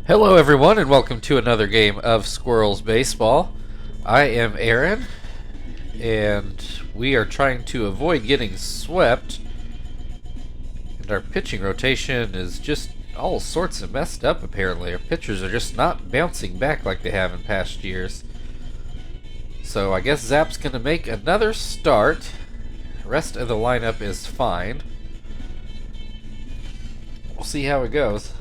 Hello everyone and welcome to another game of Squirrels Baseball. I am Aaron and we are trying to avoid getting swept. And our pitching rotation is just all sorts of messed up apparently. Our pitchers are just not bouncing back like they have in past years. So I guess Zap's going to make another start. The rest of the lineup is fine. We'll see how it goes.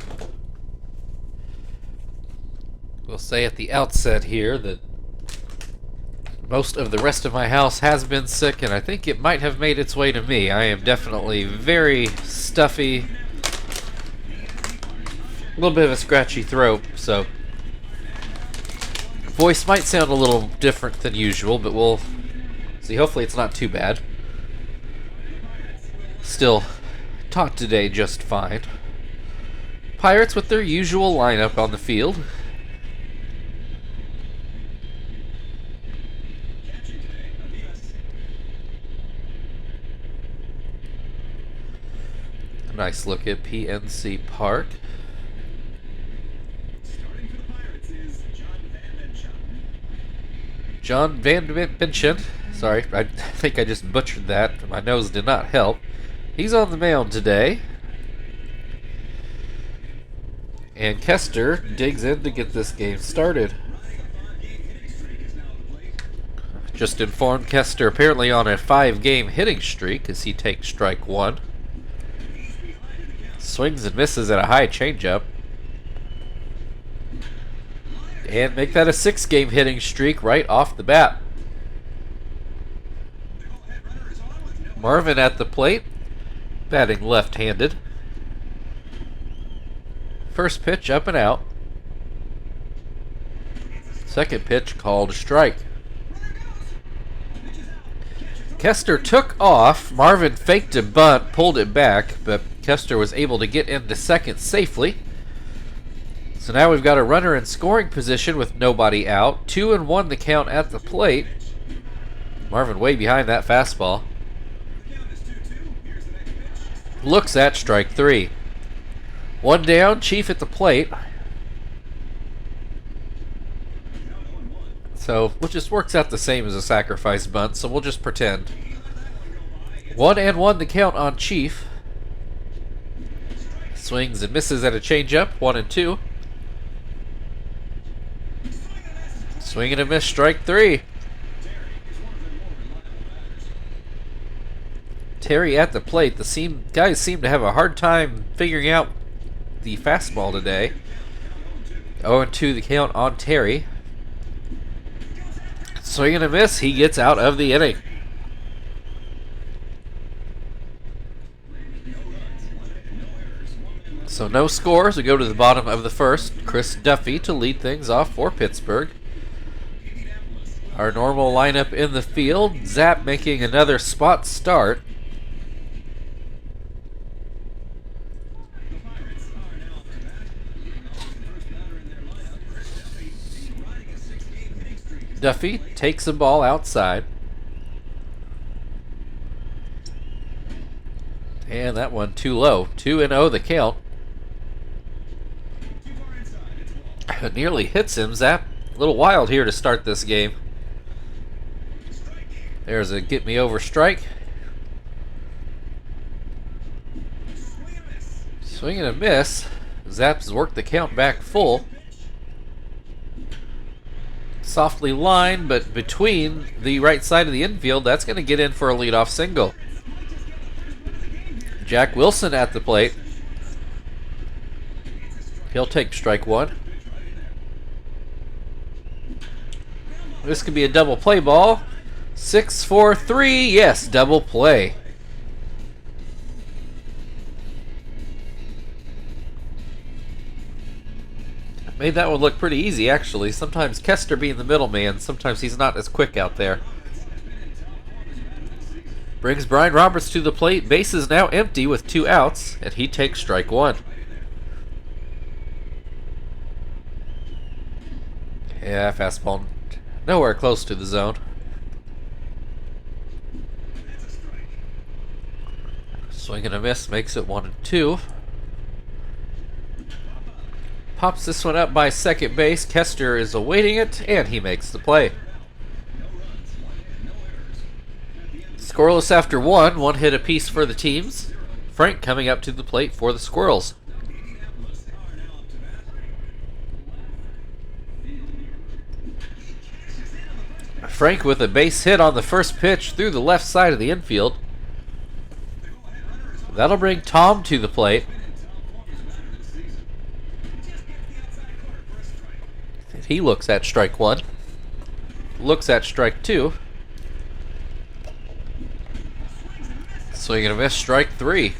We'll say at the outset here that most of the rest of my house has been sick, and I think it might have made its way to me. I am definitely very stuffy, a little bit of a scratchy throat, so voice might sound a little different than usual, but we'll see. Hopefully it's not too bad. Still talk today just fine. Pirates with their usual lineup on the field. Nice look at PNC Park. John Van Benchen. Sorry, I think I just butchered that. My nose did not help. He's on the mound today. And Kester digs in to get this game started. Just informed Kester apparently on a 5-game hitting streak as he takes strike one. Swings and misses at a high changeup. And make that a 6-game hitting streak right off the bat. Marvin at the plate, batting left-handed. First pitch up and out. Second pitch called a strike. Kester took off. Marvin faked a bunt, pulled it back, but Kester was able to get into second safely. So now we've got a runner in scoring position with nobody out. 2-1 the count at the plate. Marvin way behind that fastball. Looks at strike three. One down, Chief at the plate. So it just works out the same as a sacrifice bunt, so we'll just pretend. 1-1 the count on Chief. Swings and misses at a changeup, 1-2. Swing and a miss, strike three. Terry at the plate. The guys seem to have a hard time figuring out the fastball today. 0-2 the count on Terry. Swing and a miss, he gets out of the inning. So no scores. We go to the bottom of the first. Chris Duffy to lead things off for Pittsburgh. Our normal lineup in the field. Zap making another spot start. Duffy takes the ball outside. And that one too low. 2-0 the count. It nearly hits him. Zap a little wild here to start this game. There's a get me over strike. Swing and a miss. Zap's worked the count back full. Softly lined, but between the right side of the infield, that's going to get in for a leadoff single. Jack Wilson at the plate. He'll take strike one. This could be a double play ball. 6-4-3, yes, double play. Made that one look pretty easy, actually. Sometimes Kester being the middleman, sometimes he's not as quick out there. Brings Brian Roberts to the plate. Base is now empty with 2 outs, and he takes strike one. Yeah, fastball nowhere close to the zone. Swing and a miss makes it 1-2. Pops this one up by second base. Kester is awaiting it, and he makes the play. Scoreless after one hit apiece for the teams. Frank coming up to the plate for the Squirrels. Frank with a base hit on the first pitch through the left side of the infield. That'll bring Tom to the plate. He looks at strike one. Looks at strike two. Swing and a miss, strike three.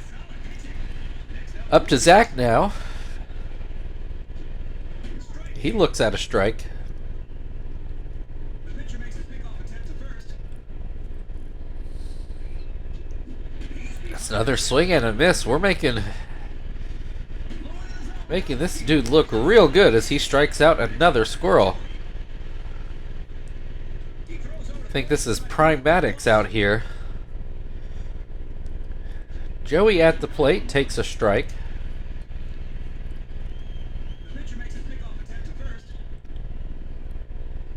Up to Zach now. He looks at a strike. That's another swing and a miss. We're making this dude look real good as he strikes out another squirrel. I think this is prime Maddox out here. Joey at the plate takes a strike.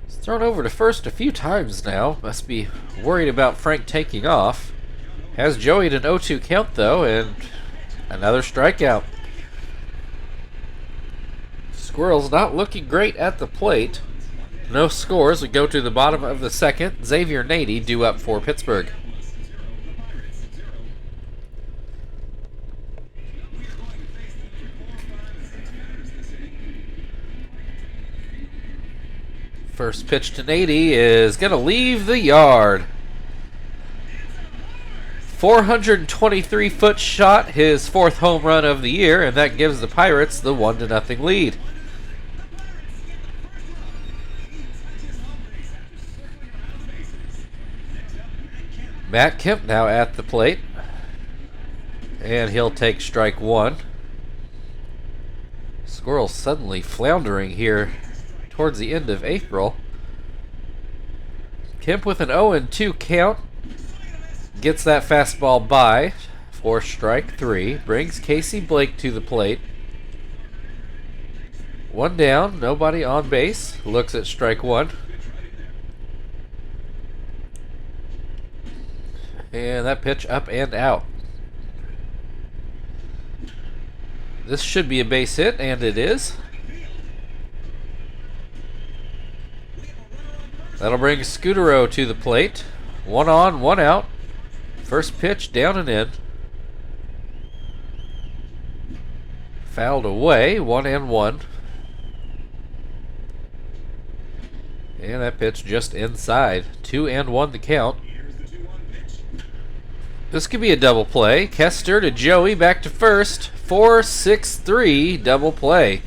He's thrown over to first a few times now. Must be worried about Frank taking off. Has Joey at an 0-2 count though, and another strikeout. Squirrels not looking great at the plate. No scores. We go to the bottom of the second. Xavier Nady due up for Pittsburgh. First pitch to Nady is going to leave the yard. 423-foot shot, his fourth home run of the year, and that gives the Pirates the 1-0 lead. Matt Kemp now at the plate, and he'll take strike one. Squirrels suddenly floundering here towards the end of April. Kemp with an 0-2 count. Gets that fastball by for strike three. Brings Casey Blake to the plate. One down, nobody on base. Looks at strike one. And that pitch up and out. This should be a base hit, and it is. That'll bring Scutero to the plate. One on, one out. First pitch down and in. Fouled away, 1-1. And that pitch just inside. 2-1 the count. This could be a double play. Kester to Joey, back to first. 4-6-3 double play.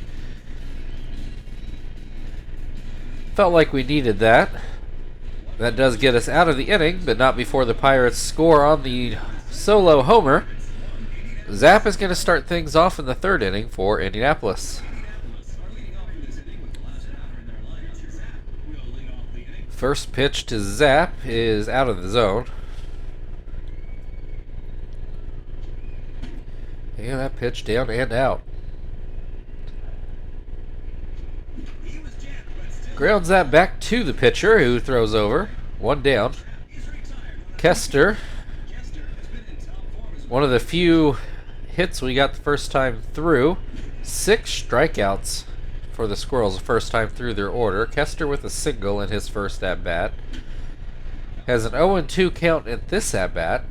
Felt like we needed that. That does get us out of the inning, but not before the Pirates score on the solo homer. Zapp is going to start things off in the third inning for Indianapolis. First pitch to Zapp is out of the zone. And that pitch down and out. Grounds that back to the pitcher, who throws over. One down. Kester. One of the few hits we got the first time through. 6 strikeouts for the Squirrels the first time through their order. Kester with a single in his first at-bat. Has an 0-2 count at this at-bat.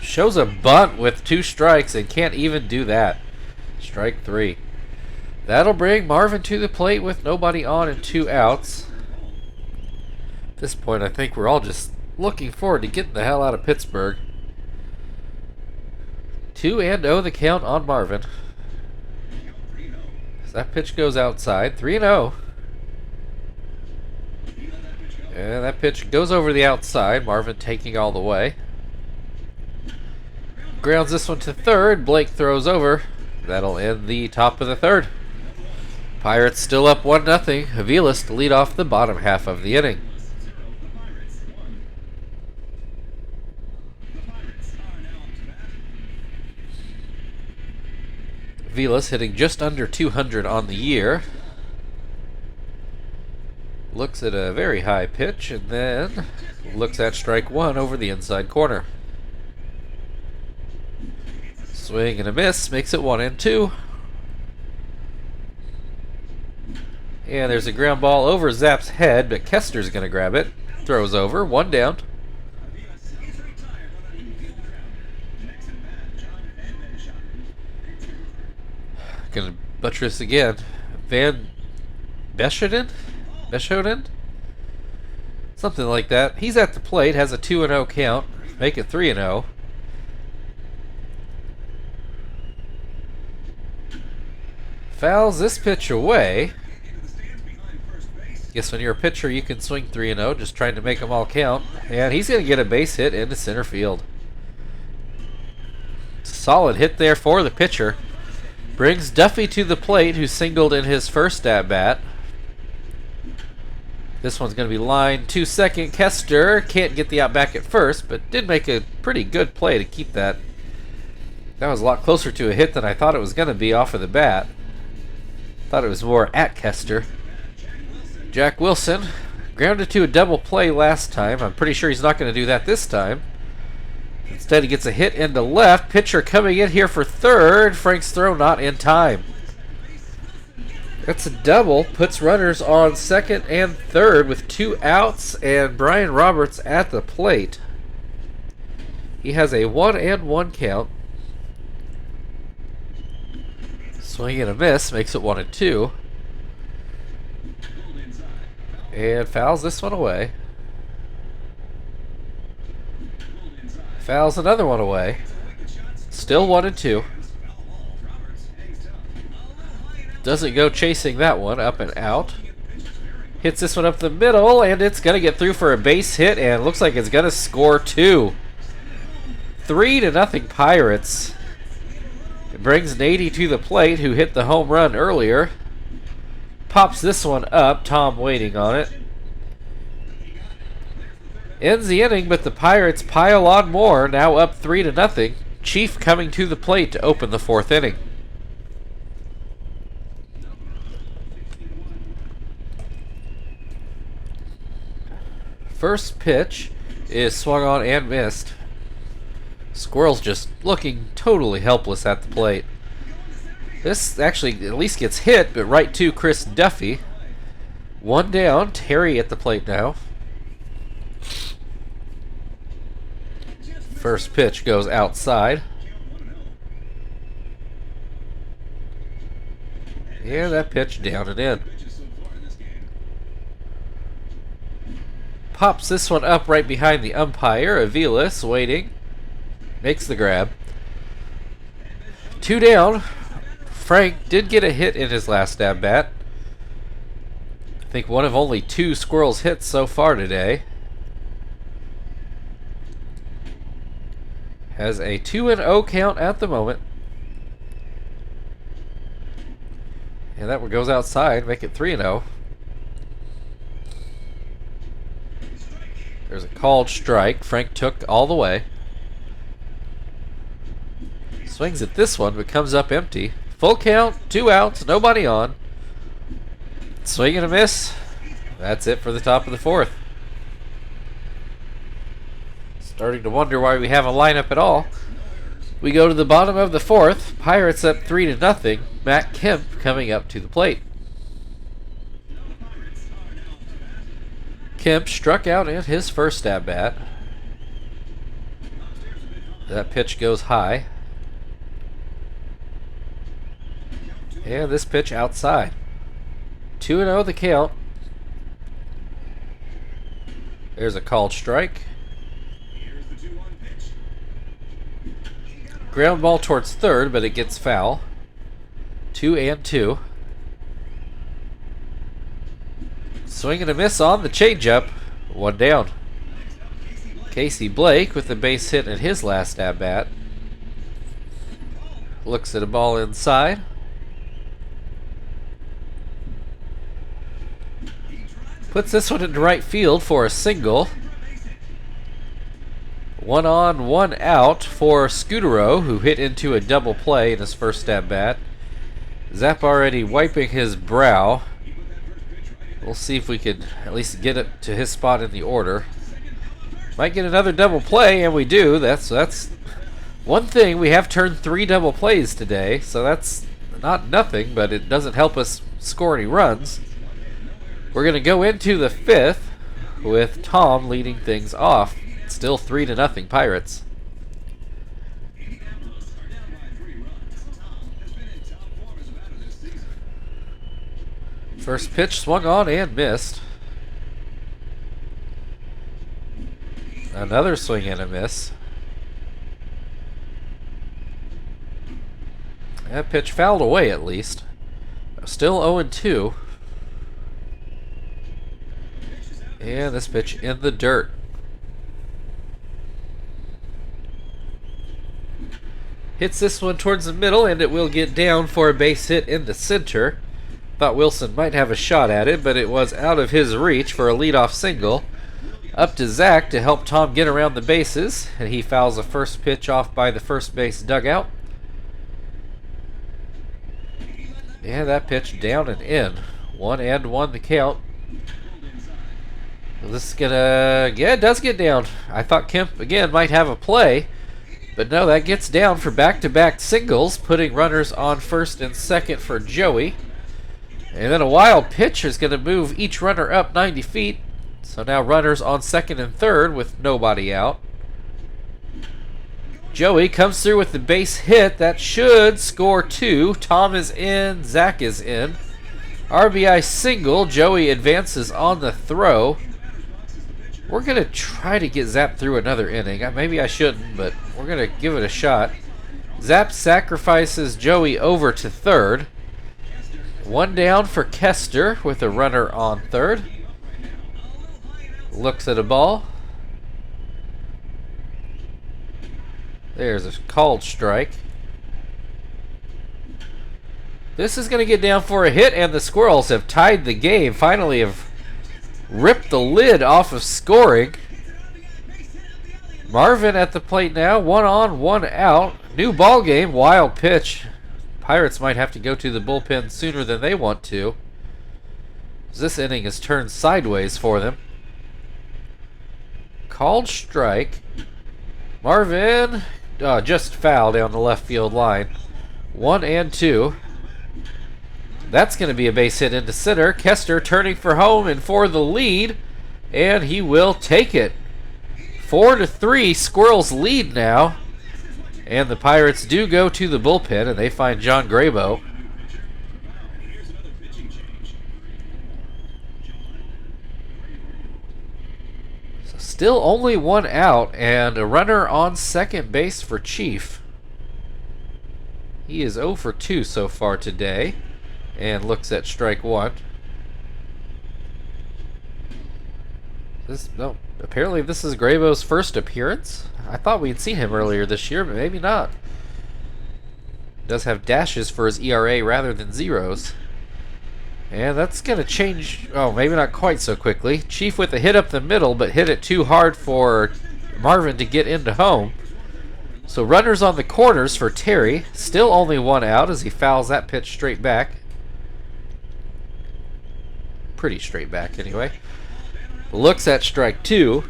Shows a bunt with 2 strikes and can't even do that. Strike 3. That'll bring Marvin to the plate with nobody on and 2 outs. At this point, I think we're all just looking forward to getting the hell out of Pittsburgh. 2-0 the count on Marvin. As that pitch goes outside. 3-0. And that pitch goes over the outside. Marvin taking all the way. Grounds this one to third. Blake throws over. That'll end the top of the third. Pirates still up 1-0. Aviles to lead off the bottom half of the inning. Vilas hitting just under 200 on the year. Looks at a very high pitch and then looks at strike one over the inside corner. Swing and a miss makes it 1-2. And there's a ground ball over Zapp's head, but Kester's going to grab it. Throws over, 1 down. Going to buttress again. Van Beschoden? Something like that. He's at the plate, has a 2-0 count. Make it 3-0. Fouls this pitch away. Guess when you're a pitcher, you can swing 3-0, just trying to make them all count. And he's going to get a base hit into center field. Solid hit there for the pitcher. Brings Duffy to the plate, who singled in his first at-bat. This one's going to be lined to second. Kester can't get the out back at first, but did make a pretty good play to keep that. That was a lot closer to a hit than I thought it was going to be off of the bat. Thought it was more at Kester. Jack Wilson grounded to a double play last time. I'm pretty sure he's not going to do that this time. Instead, he gets a hit into left. Pitcher coming in here for third. Frank's throw not in time. That's a double. Puts runners on second and third with 2 outs, and Brian Roberts at the plate. He has a 1-1 count. Swing and a miss makes it 1-2. And fouls this one away. Fouls another one away. Still 1-2. Doesn't go chasing that one, up and out. Hits this one up the middle, and it's going to get through for a base hit, and looks like it's going to score 2. 3-0 Pirates. It brings Nady to the plate, who hit the home run earlier. Pops this one up, Tom waiting on it. Ends the inning, but the Pirates pile on more, now up 3-0. Chief coming to the plate to open the 4th inning. First pitch is swung on and missed. Squirrels just looking totally helpless at the plate. This actually at least gets hit, but right to Chris Duffy. 1 down, Terry at the plate now. First pitch goes outside. And that pitch down and in. Pops this one up right behind the umpire. Aviles waiting. Makes the grab. 2 down. Frank did get a hit in his last at-bat. I think one of only 2 Squirrels hits so far today. Has a 2-0 count at the moment. And that one goes outside, make it 3-0. There's a called strike. Frank took all the way. Swings at this one, but comes up empty. Full count, 2 outs, nobody on. Swing and a miss. That's it for the top of the 4th. Starting to wonder why we have a lineup at all. We go to the bottom of the 4th. Pirates up 3-0. Matt Kemp coming up to the plate. Kemp struck out in his first at-bat. That pitch goes high. And this pitch outside. 2-0 the count. There's a called strike. Ground ball towards third, but it gets foul. 2-2. Swing and a miss on the changeup. 1 down. Casey Blake with the base hit in his last at-bat. Looks at a ball inside. Puts this one into right field for a single. 1 on, 1 out for Scudero, who hit into a double play in his first at-bat. Zap already wiping his brow. We'll see if we can at least get it to his spot in the order. Might get another double play, and we do. That's one thing. We have turned 3 double plays today, so that's not nothing, but it doesn't help us score any runs. We're going to go into the 5th with Tom leading things off. Still 3-0 Pirates. First pitch swung on and missed. Another swing and a miss. That pitch fouled away at least. Still 0-2. And this pitch in the dirt. Hits this one towards the middle, and it will get down for a base hit into center. Thought Wilson might have a shot at it, but it was out of his reach for a leadoff single. Up to Zach to help Tom get around the bases, and he fouls the first pitch off by the first base dugout. And that pitch down and in. 1-1 the count. This is gonna, yeah, it does get down. I thought Kemp again might have a play, but no, that gets down for back-to-back singles, putting runners on first and second for Joey. And then a wild pitch is going to move each runner up 90 feet. So now runners on second and third with nobody out. Joey comes through with the base hit. That should score 2. Tom is in. Zach is in. RBI single. Joey advances on the throw. We're going to try to get Zap through another inning. Maybe I shouldn't, but we're going to give it a shot. Zap sacrifices Joey over to third. 1 down for Kester with a runner on third. Looks at a ball. There's a called strike. This is going to get down for a hit, and the Squirrels have tied the game. Finally have ripped the lid off of scoring. Marvin at the plate now. 1 on, 1 out. New ball game. Wild pitch. Pirates might have to go to the bullpen sooner than they want to. This inning has turned sideways for them. Called strike. Marvin just foul down the left field line. 1-2. That's going to be a base hit into center. Kester turning for home and for the lead. And he will take it. 4-3. Squirrels lead now. And the Pirates do go to the bullpen, and they find John Grabo. So still only 1 out, and a runner on second base for Chief. He is 0 for 2 so far today, and looks at strike 1. Apparently this is Grabo's first appearance. I thought we'd seen him earlier this year, but maybe not. Does have dashes for his ERA rather than zeros. And that's going to change. Oh, maybe not quite so quickly. Chief with a hit up the middle, but hit it too hard for Marvin to get into home. So runners on the corners for Terry. Still only 1 out as he fouls that pitch straight back. Pretty straight back anyway. Looks at strike 2.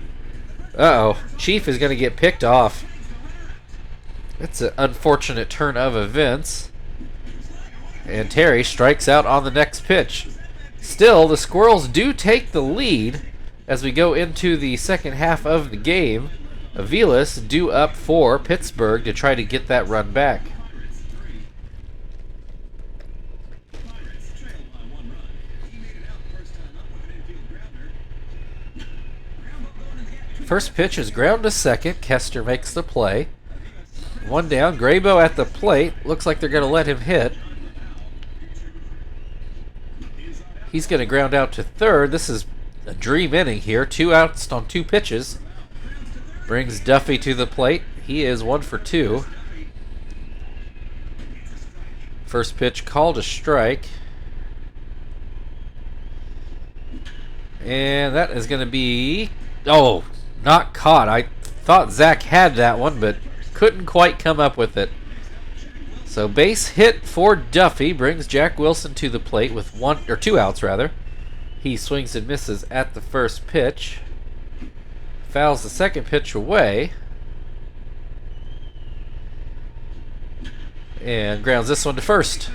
Uh-oh. Chief is going to get picked off. It's an unfortunate turn of events. And Terry strikes out on the next pitch. Still, the Squirrels do take the lead as we go into the second half of the game. Aviles due up for Pittsburgh to try to get that run back. First pitch is ground to second. Kester makes the play. 1 down. Grabo at the plate. Looks like they're going to let him hit. He's going to ground out to third. This is a dream inning here. 2 outs on 2 pitches. Brings Duffy to the plate. He is 1 for 2. First pitch called a strike. And that is going to be... Oh, not caught. I thought Zach had that one, but couldn't quite come up with it. So base hit for Duffy brings Jack Wilson to the plate with 2 outs rather. He swings and misses at the first pitch. Fouls the second pitch away. And grounds this one to first.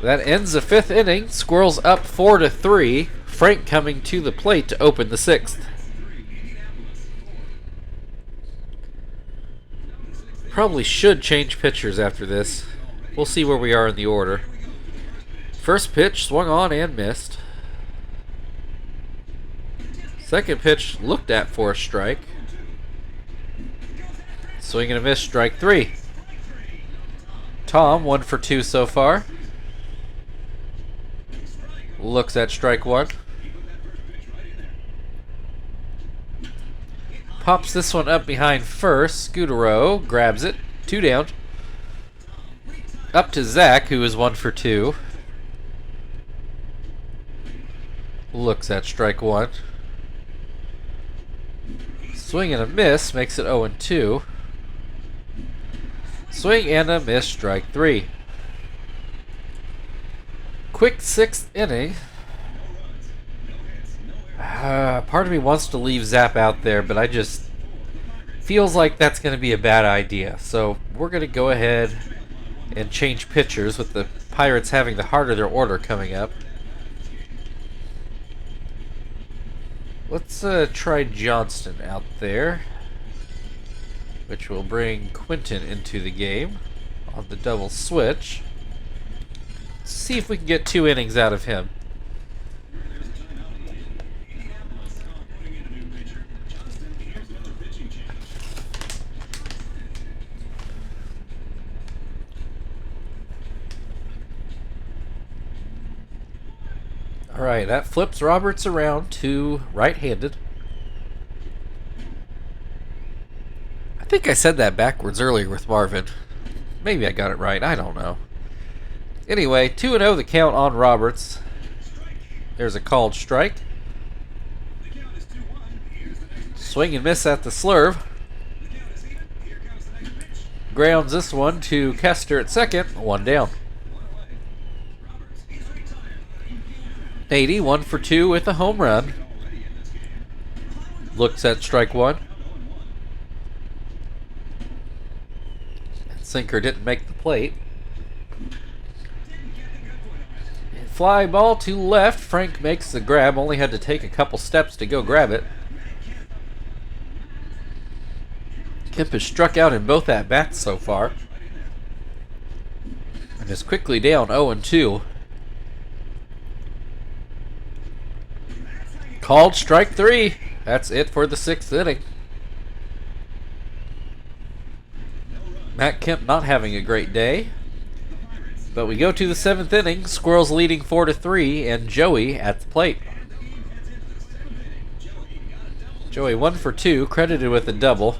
That ends the 5th inning. Squirrels up 4-3. Frank coming to the plate to open the 6th. Probably should change pitchers after this. We'll see where we are in the order. First pitch swung on and missed. Second pitch looked at for a strike. Swing and a miss, strike 3. Tom, 1 for 2 so far. Looks at strike 1. Pops this one up behind first. Scudero grabs it. 2 down. Up to Zach, who is 1 for 2. Looks at strike 1. Swing and a miss makes it 0-2. Swing and a miss, strike 3. Quick 6th inning. Part of me wants to leave Zap out there, but I just feels like that's going to be a bad idea. So we're going to go ahead and change pitchers with the Pirates having the heart of their order coming up. Let's try Johnston out there, which will bring Quinton into the game on the double switch. See if we can get 2 innings out of him. Alright, that flips Roberts around to right-handed. I think I said that backwards earlier with Marvin. Maybe I got it right, I don't know. Anyway, 2-0 the count on Roberts. There's a called strike. Swing and miss at the slurve. Grounds this one to Kester at second, 1 down. 80, 1 for 2 with a home run. Looks at strike 1. Sinker didn't make the plate. Fly ball to left. Frank makes the grab. Only had to take a couple steps to go grab it. Kemp has struck out in both at-bats so far. And is quickly down 0-2. Called strike 3. That's it for the 6th inning. Matt Kemp not having a great day. But we go to the 7th inning. Squirrels leading 4-3 and Joey at the plate. Joey 1 for 2, credited with a double.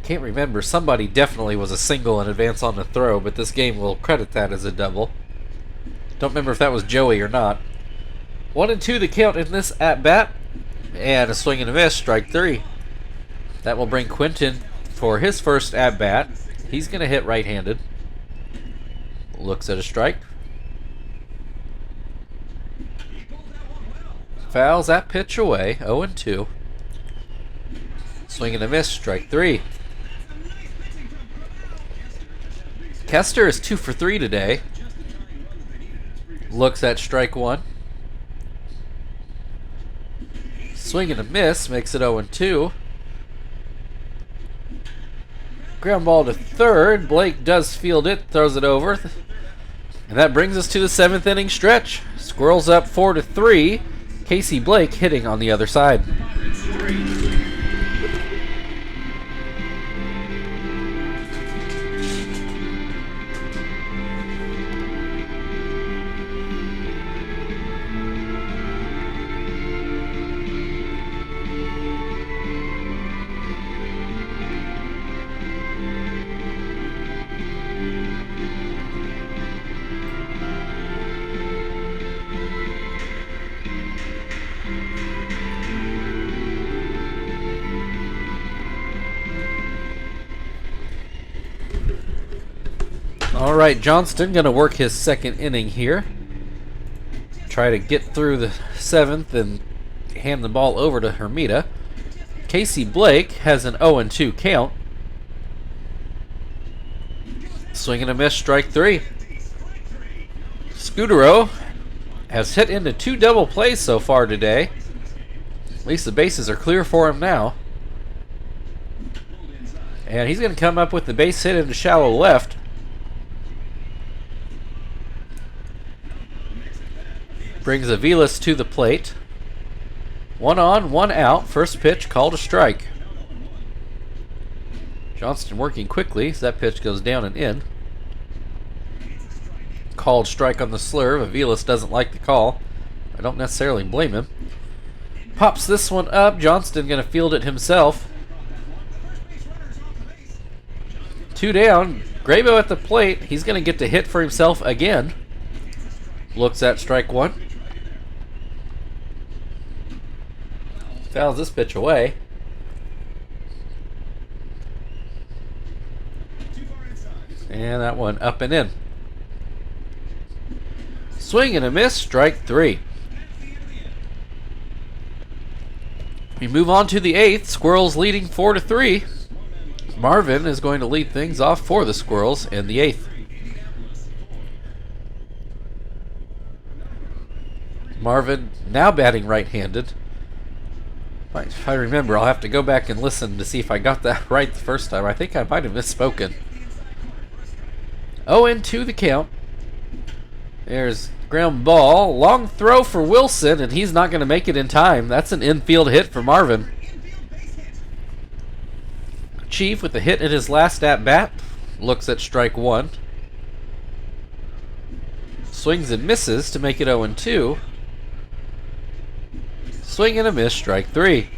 Can't remember. Somebody definitely was a single in advance on the throw, but this game will credit that as a double. Don't remember if that was Joey or not. 1-2 the count in this at-bat. And a swing and a miss, strike 3. That will bring Quinton for his first at-bat. He's going to hit right-handed. Looks at a strike. Fouls that pitch away, 0-2. Swing and a miss, strike 3. Kester is 2 for 3 today. Looks at strike 1. Swing and a miss makes it 0-2. Ground ball to third. Blake does field it, throws it over. And that brings us to the 7th inning stretch. Squirrels up 4-3. Casey Blake hitting on the other side. All right, Johnston going to work his second inning here. Try to get through the 7th and hand the ball over to Hermida. Casey Blake has an 0-2 count. Swing and a miss, strike 3. Scudero has hit into 2 double plays so far today. At least the bases are clear for him now. And he's going to come up with the base hit into shallow left. Brings Aviles to the plate. 1 on, 1 out. First pitch called a strike. Johnston working quickly as that pitch goes down and in. Called strike on the slurve. Aviles doesn't like the call. I don't necessarily blame him. Pops this one up. Johnston going to field it himself. 2 down. Grabo at the plate. He's going to get to hit for himself again. Looks at strike 1. Fouls this pitch away. And that one up and in. Swing and a miss, strike 3. We move on to the 8th. Squirrels leading 4-3. Marvin is going to lead things off for the Squirrels in the 8th. Marvin now batting right-handed. If I remember, I'll have to go back and listen to see if I got that right the first time. I think I might have misspoken. 0-2 the count. There's ground ball. Long throw for Wilson, and he's not going to make it in time. That's an infield hit for Marvin. Chief with a hit in his last at-bat. Looks at strike 1. Swings and misses to make it 0-2. Swing and a miss, strike 3.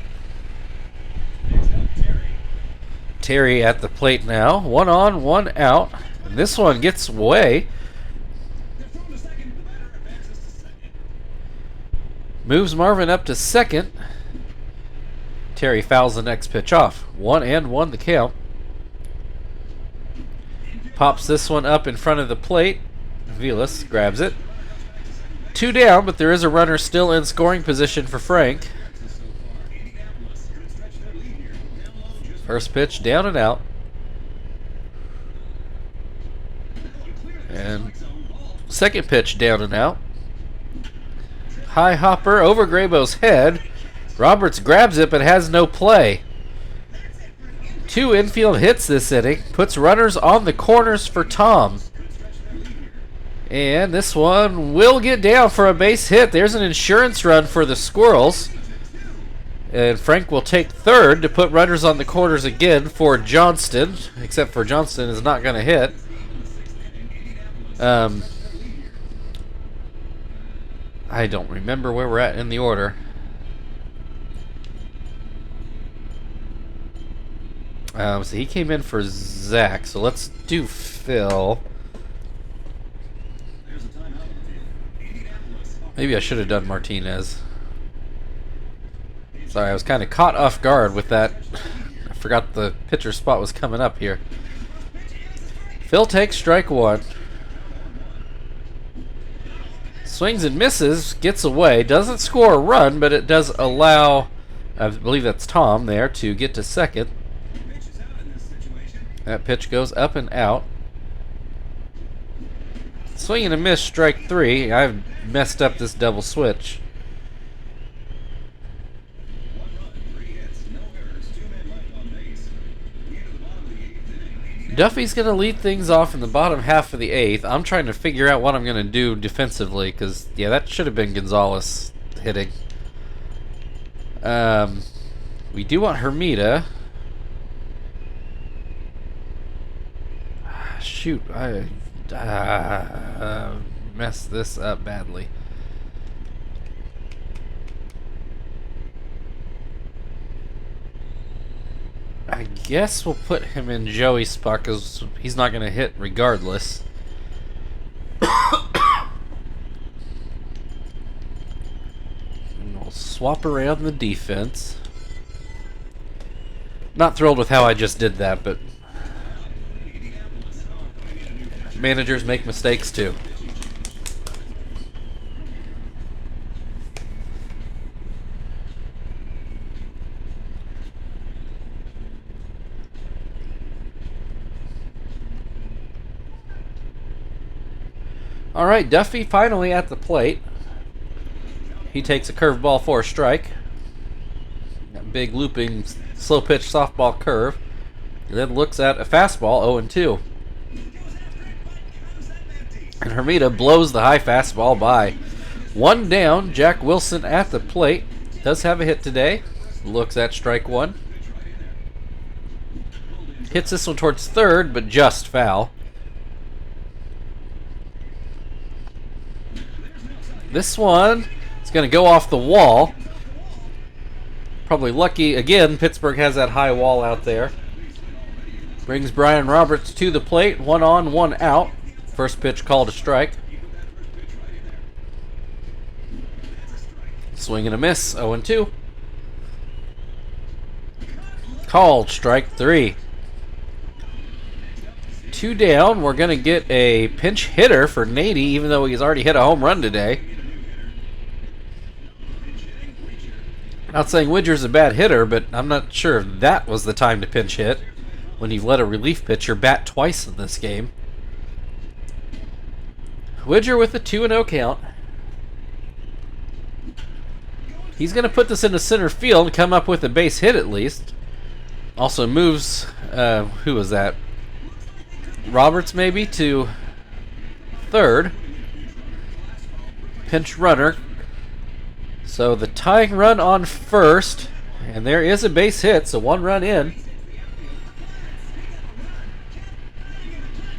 Terry at the plate now. 1 on, 1 out. And this one gets away. Moves Marvin up to second. Terry fouls the next pitch off. 1-1 the count. Pops this one up in front of the plate. Aviles grabs it. 2 down, but there is a runner still in scoring position for Frank. First pitch down and out. And second pitch down and out. High hopper over Grabo's head. Roberts grabs it but has no play. 2 infield hits this inning. Puts runners on the corners for Tom. And this one will get down for a base hit. There's an insurance run for the Squirrels. And Frank will take third to put runners on the corners again for Johnston. Except for Johnston is not going to hit. I don't remember where we're at in the order. So he came in for Zach. So let's do Phil. Maybe I should have done Martinez. Sorry, I was kind of caught off guard with that. I forgot the pitcher spot was coming up here. Phil takes strike 1. Swings and misses, gets away, doesn't score a run, but it does allow, I believe that's Tom there, to get to second. That pitch goes up and out. Swing and a miss, strike 3. I've messed up this double switch. Duffy's going to lead things off in the bottom half of the 8th. I'm trying to figure out what I'm going to do defensively because, yeah, that should have been Gonzalez hitting. We do want Hermida. Shoot, I messed this up badly. I guess we'll put him in Joey's spot because he's not going to hit regardless. And we'll swap around the defense. Not thrilled with how I just did that, but managers make mistakes too. All right, Duffy finally at the plate. He takes a curveball for a strike. That big looping slow pitch softball curve. And then looks at a fastball, 0-2. And Hermida blows the high fastball by. One down, Jack Wilson at the plate. Does have a hit today. Looks at strike one. Hits this one towards third, but just foul. This one is going to go off the wall. Probably lucky. Again, Pittsburgh has that high wall out there. Brings Brian Roberts to the plate. 1 on, 1 out. First pitch called a strike. Swing and a miss. 0-2. Called strike 3. 2 down. We're going to get a pinch hitter for Nady, even though he's already hit a home run today. Not saying Widger's a bad hitter, but I'm not sure if that was the time to pinch hit when you've let a relief pitcher bat twice in this game. Widger with a 2-0 count. He's going to put this into center field and come up with a base hit at least. Also moves, who was that? Roberts maybe to third. Pinch runner. So the tying run on first, and there is a base hit, so 1 run in.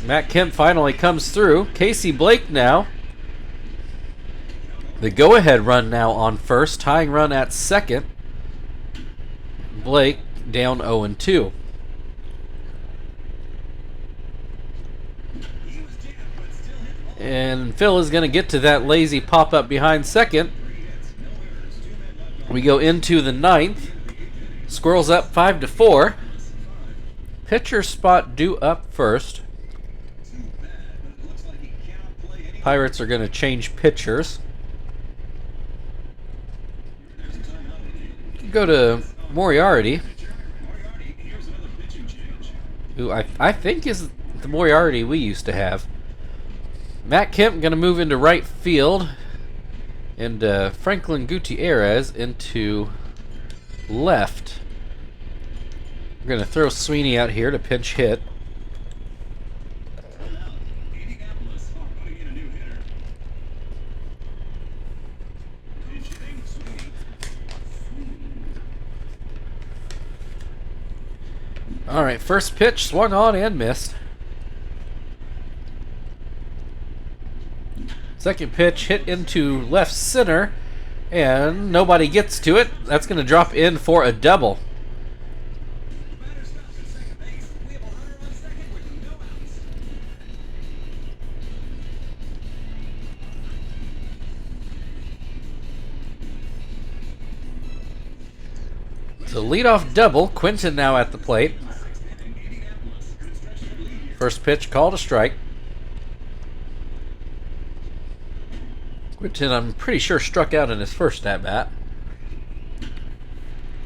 Matt Kemp finally comes through. Casey Blake now. The go-ahead run now on first, tying run at second. Blake down 0-2. And Phil is going to get to that lazy pop-up behind second. We go into the 9th. Squirrels up 5-4. Pitcher spot due up first. Pirates are going to change pitchers. Go to Moriarty, who I think is the Moriarty we used to have. Matt Kemp going to move into right field. And Franklin Gutierrez into left. We're going to throw Sweeney out here to pinch hit. All right, first pitch swung on and missed. Second pitch hit into left center, and nobody gets to it. That's going to drop in for a double. So leadoff double. Quinton now at the plate. First pitch called a strike. Quinton, I'm pretty sure, struck out in his first at-bat.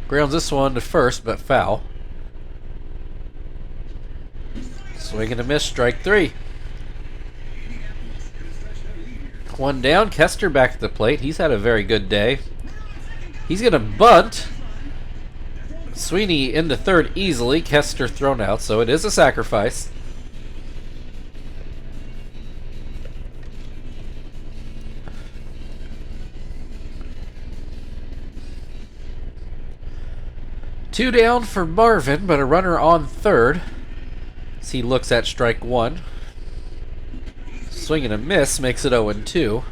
Grounds this one to first, but foul. Swing and a miss, strike 3. 1 down, Kester back at the plate. He's had a very good day. He's going to bunt. Sweeney into third easily. Kester thrown out, so it is a sacrifice. Two down for Marvin, but a runner on third as he looks at strike 1. Swing and a miss makes it 0-2.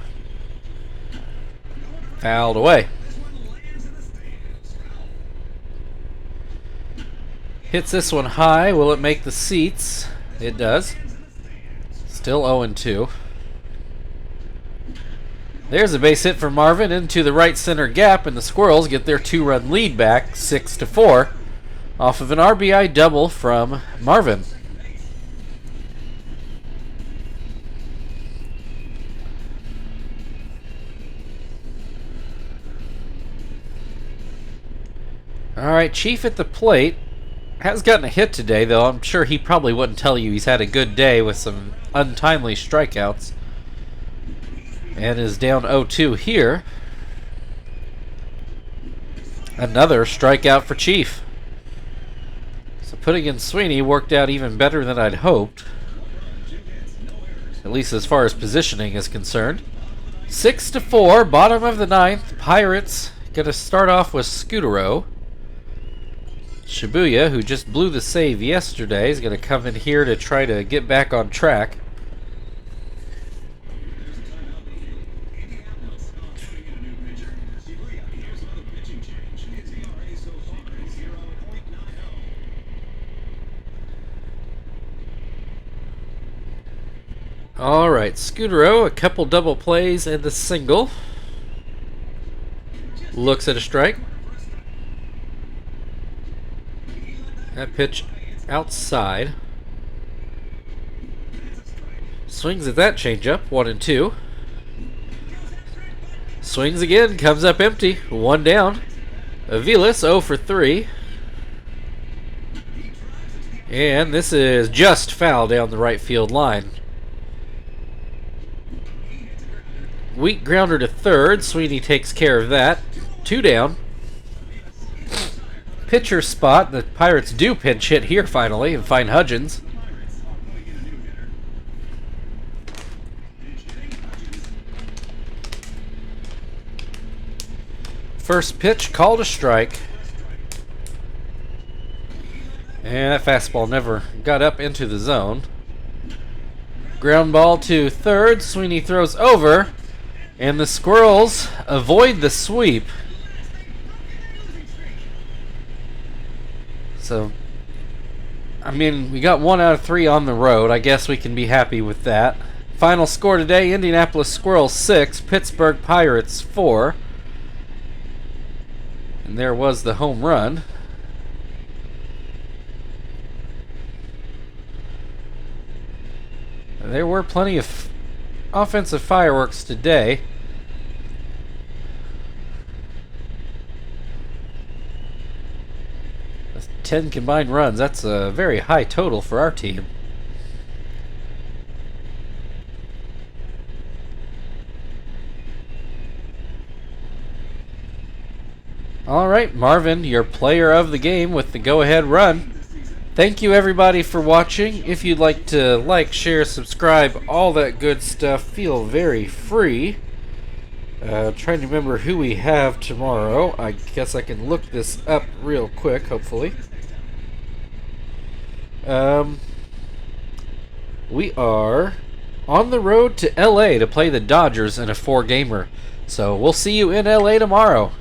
Fouled away. Hits this one high. Will it make the seats? It does. Still 0-2. There's a base hit for Marvin into the right center gap, and the Squirrels get their 2-run lead back, 6-4, off of an RBI double from Marvin. Alright, Chief at the plate. Has gotten a hit today, though. I'm sure he probably wouldn't tell you he's had a good day with some untimely strikeouts. And is down 0-2 here. Another strikeout for Chief. So putting in Sweeney worked out even better than I'd hoped. At least as far as positioning is concerned. 6-4, bottom of the ninth. Pirates gonna start off with Scutero. Shibuya, who just blew the save yesterday, is gonna come in here to try to get back on track. Alright, Scutero, a couple double plays and a single. Looks at a strike. That pitch outside. Swings at that changeup, 1-2. Swings again, comes up empty, 1 down. Aviles 0 for 3. And this is just foul down the right field line. Weak grounder to third. Sweeney takes care of that. 2 down. Pitcher spot. The Pirates do pinch hit here finally and find Hudgens. First pitch called a strike. And that fastball never got up into the zone. Ground ball to third. Sweeney throws over. And the Squirrels avoid the sweep. So, I mean, we got 1 out of 3 on the road. I guess we can be happy with that. Final score today, Indianapolis Squirrels 6, Pittsburgh Pirates 4. And there was the home run. There were plenty of offensive fireworks today. 10 combined runs. That's a very high total for our team. Alright, Marvin, your player of the game with the go-ahead run. Thank you everybody for watching. If you'd like to like, share, subscribe, all that good stuff, feel very free. Trying to remember who we have tomorrow. I guess I can look this up real quick, hopefully. We are on the road to LA to play the Dodgers in a 4-gamer. So we'll see you in LA tomorrow.